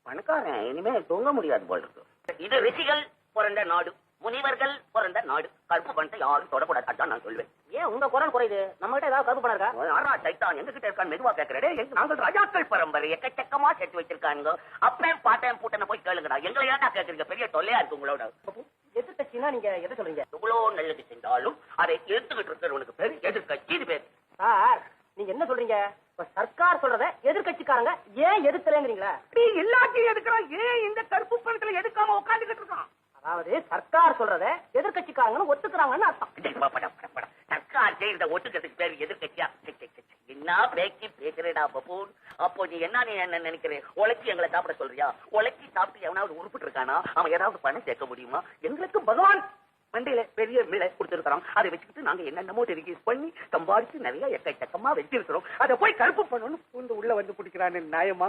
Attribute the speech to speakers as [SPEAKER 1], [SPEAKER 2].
[SPEAKER 1] பணக்காரன் இனிமே தூங்க முடியாது போல இருக்கு. இது ரிஷிகள் பிறந்த நாடு, முனிவர்கள் பிறந்த நாடு. கருப்பு பணத்தை யாரும் தொடக்கூடாது, அதான் நான் சொல்வேன். ஏன் உங்க குரல் குறையுது? நம்ம கிட்ட ஏதாவது கருப்பு பணம் இருக்கா? யாரா சைத்தான் எங்க கிட்ட இருக்கான்னு மெதுவா கேட்கிறே. நாங்கள் ராஜாக்கள் பரம்பரை எக்கச்சக்கமா சேர்த்து வச்சிருக்காங்க. அப்பேன் பாட்டேன் பூட்டனை போய் கேளுங்கடா. எங்களை ஏன்டா கேட்கறீங்க? பெரிய தொல்லையா இருக்கு உங்களோட. எதிர்கட்சினா நீங்க எதை சொல்றீங்க? எவ்வளவு நல்லது செஞ்சாலும் அதை எடுத்துக்கிட்டு இருக்கிறவனுக்கு பேரு எதிர்கட்சி பேரு. சார் நீங்க என்ன சொல்றீங்க? சர்க்கார் சொல்றத எதிர்கட்சிக்காரங்க ஏன் எதிர்க்கலங்கிறீங்களா? எல்லாத்தையும் எதுக்குறான், ஏன் இந்த கருப்பு பணத்துல எடுக்காம உட்காந்துக்கிட்டு இருக்கான்? அதாவது சர்க்கார் சொல்றத எதிர்கட்சிக்காரங்க ஒத்துக்கிறாங்கன்னு அர்த்தம். சர்க்கார் செய்யறத ஒத்துக்கிறதுக்கு பேரு எதிர்கட்சியா? என்ன பேக்கி பேசுறேடா பப்பூன். அப்போ நீ என்ன நினைக்கிறேன்? உழைச்சி எங்களை சாப்பிட சொல்றியா? உழைச்சி சாப்பிட்டு எவனாவது உருப்பிட்டு இருக்கானா? அவன் ஏதாவது பணம் சேர்க்க முடியுமா? எங்களுக்கு பகவான் மண்டையில பெரிய மிளை கொடுத்திருக்கிறோம். அதை வச்சுக்கிட்டு நாங்க என்னென்னமோ டெலிகேட் பண்ணி சம்பாதிச்சு நிறைய எக்கச்சக்கமா வச்சிருக்கிறோம். அதை போய் கருப்பு பண்ணணும் உள்ள வந்து குடிக்கிறான்னு நியாயமா?